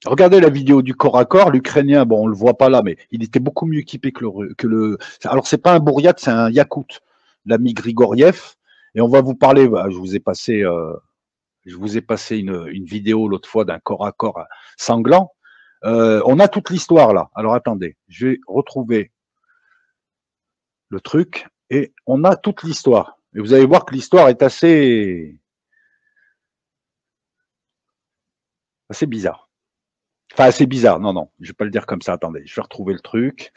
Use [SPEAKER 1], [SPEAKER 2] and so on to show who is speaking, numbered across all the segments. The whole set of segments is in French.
[SPEAKER 1] Regardez la vidéo du corps à corps, l'Ukrainien, bon, on le voit pas là, mais il était beaucoup mieux équipé que le. Alors, c'est pas un Bouriat, c'est un Yakout, l'ami Grigoriev. Et on va vous parler, je vous ai passé une vidéo l'autre fois d'un corps à corps sanglant. On a toute l'histoire là. Alors, attendez, je vais retrouver le truc et on a toute l'histoire. Et vous allez voir que l'histoire est assez bizarre. Enfin, assez bizarre. Non, non, je vais pas le dire comme ça. Attendez, je vais retrouver le truc.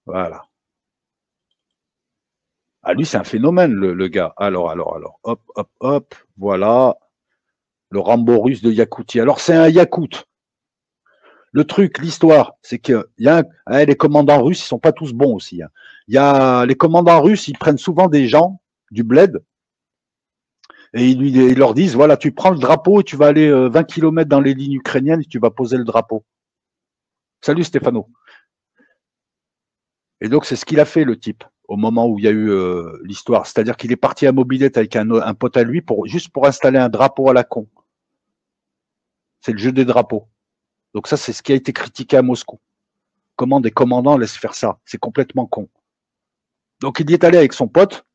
[SPEAKER 1] Voilà. Ah, lui, c'est un phénomène, le gars. Alors. Hop, hop, hop. Voilà. Le Rambo russe de Yakoutie. Alors, c'est un Yakout. Le truc, l'histoire, c'est que les commandants russes, ils sont pas tous bons aussi. Hein. Il y a les commandants russes, ils prennent souvent des gens du bled et ils leur disent, voilà, tu prends le drapeau et tu vas aller 20 km dans les lignes ukrainiennes et tu vas poser le drapeau. Salut Stéphano. Et donc, c'est ce qu'il a fait, le type, au moment où il y a eu l'histoire. C'est-à-dire qu'il est parti à mobilette avec un pote à lui juste pour installer un drapeau à la con. C'est le jeu des drapeaux. Donc ça, c'est ce qui a été critiqué à Moscou. Comment des commandants laissent faire ça? C'est complètement con. Donc, il y est allé avec son pote.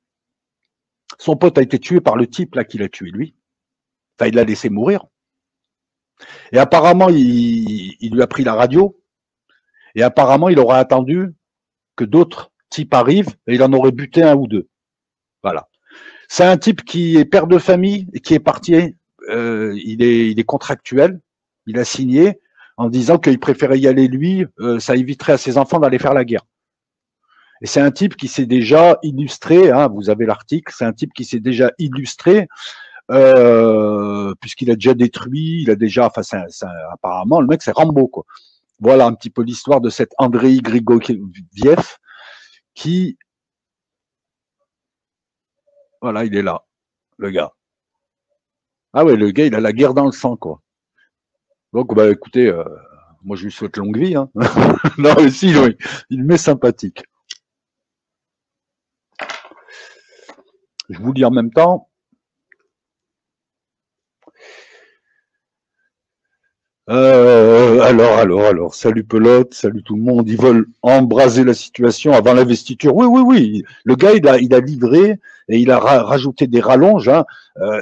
[SPEAKER 1] Son pote a été tué par le type là qui l'a tué, lui. Enfin, il l'a laissé mourir. Et apparemment, il lui a pris la radio. Et apparemment, il aurait attendu que d'autres types arrivent et il en aurait buté un ou deux. Voilà. C'est un type qui est père de famille et qui est parti. Il est contractuel. Il a signé en disant qu'il préférait y aller lui. Ça éviterait à ses enfants d'aller faire la guerre. Et c'est un type qui s'est déjà illustré. Hein, vous avez l'article. C'est un type qui s'est déjà illustré puisqu'il a déjà détruit. Il a déjà. Enfin, apparemment, le mec, c'est Rambo, quoi. Voilà un petit peu l'histoire de cet Andrei Grigoriev qui, voilà, il est là, le gars. Ah ouais, le gars, il a la guerre dans le sang, quoi. Donc, bah, écoutez, moi, je lui souhaite longue vie. Hein. Non, mais si, oui, il m'est sympathique. Je vous lis en même temps. Alors, salut Pelote, salut tout le monde. Ils veulent embraser la situation avant l'investiture. Oui. Le gars, il a livré et il a rajouté des rallonges. Hein.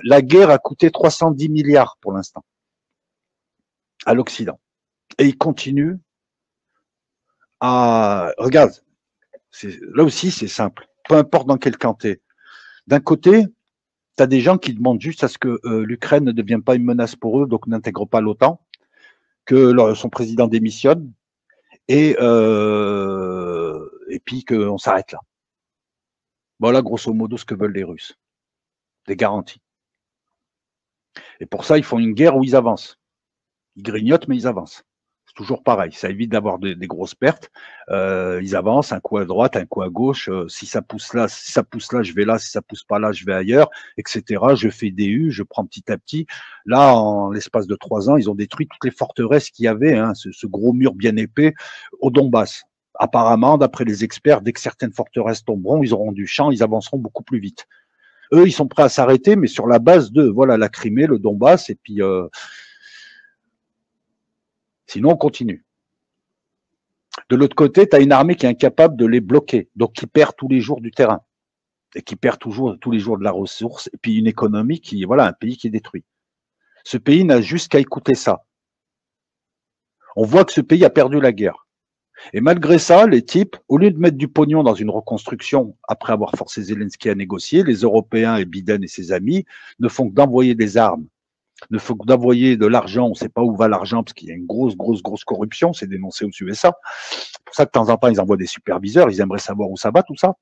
[SPEAKER 1] La guerre a coûté 310 milliards pour l'instant à l'Occident. Et il continue à... Regarde, là aussi, c'est simple. Peu importe dans quel camp t'es. D'un côté, tu as des gens qui demandent juste à ce que l'Ukraine ne devienne pas une menace pour eux, donc n'intègre pas l'OTAN, que son président démissionne, et puis qu'on s'arrête là. Voilà, grosso modo, ce que veulent les Russes. Des garanties. Et pour ça, ils font une guerre où ils avancent. Ils grignotent, mais ils avancent. C'est toujours pareil. Ça évite d'avoir des grosses pertes. Ils avancent, un coup à droite, un coup à gauche. Si ça pousse là, je vais là. Si ça pousse pas là, je vais ailleurs, etc. Je fais des U, je prends petit à petit. Là, en l'espace de 3 ans, ils ont détruit toutes les forteresses qu'il y avait, hein, ce gros mur bien épais au Donbass. Apparemment, d'après les experts, dès que certaines forteresses tomberont, ils auront du champ, ils avanceront beaucoup plus vite. Eux, ils sont prêts à s'arrêter, mais sur la base de voilà la Crimée, le Donbass, et puis sinon on continue. De l'autre côté, tu as une armée qui est incapable de les bloquer, donc qui perd tous les jours du terrain et qui perd tous les jours de la ressource, et puis une économie qui, voilà, un pays qui est détruit. Ce pays n'a juste qu'à écouter ça. On voit que ce pays a perdu la guerre. Et malgré ça, les types, au lieu de mettre du pognon dans une reconstruction après avoir forcé Zelensky à négocier, les Européens et Biden et ses amis ne font que d'envoyer des armes, ne font que d'envoyer de l'argent. On ne sait pas où va l'argent parce qu'il y a une grosse corruption, c'est dénoncé aux USA. C'est pour ça que de temps en temps, ils envoient des superviseurs, ils aimeraient savoir où ça va tout ça.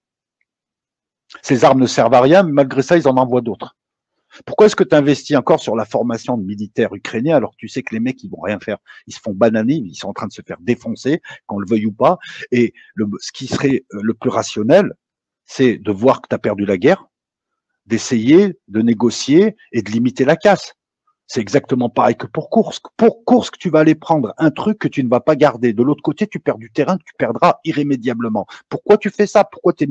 [SPEAKER 1] Ces armes ne servent à rien, mais malgré ça, ils en envoient d'autres. Pourquoi est-ce que tu investis encore sur la formation de militaires ukrainiens alors que tu sais que les mecs, ils vont rien faire? Ils se font bananer, ils sont en train de se faire défoncer, qu'on le veuille ou pas. Et ce qui serait le plus rationnel, c'est de voir que tu as perdu la guerre, d'essayer de négocier et de limiter la casse. C'est exactement pareil que pour Kursk. Pour Kursk, tu vas aller prendre un truc que tu ne vas pas garder. De l'autre côté, tu perds du terrain que tu perdras irrémédiablement. Pourquoi tu fais ça? Pourquoi tes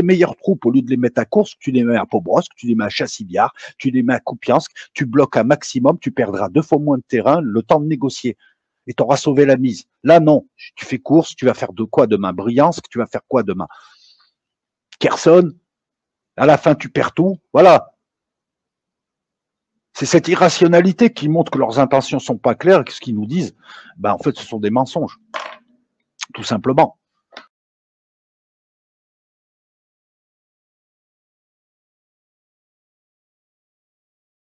[SPEAKER 1] meilleures troupes, au lieu de les mettre à Kursk, tu les mets à Pobrosk, tu les mets à Chassibiar, tu les mets à Kupiansk, tu bloques un maximum, tu perdras 2 fois moins de terrain, le temps de négocier. Et tu auras sauvé la mise. Là, non. Tu fais Kursk, tu vas faire de quoi demain? Briansk, tu vas faire quoi demain? Kherson. À la fin, tu perds tout. Voilà. C'est cette irrationalité qui montre que leurs intentions sont pas claires et que ce qu'ils nous disent, ben en fait, ce sont des mensonges, tout simplement.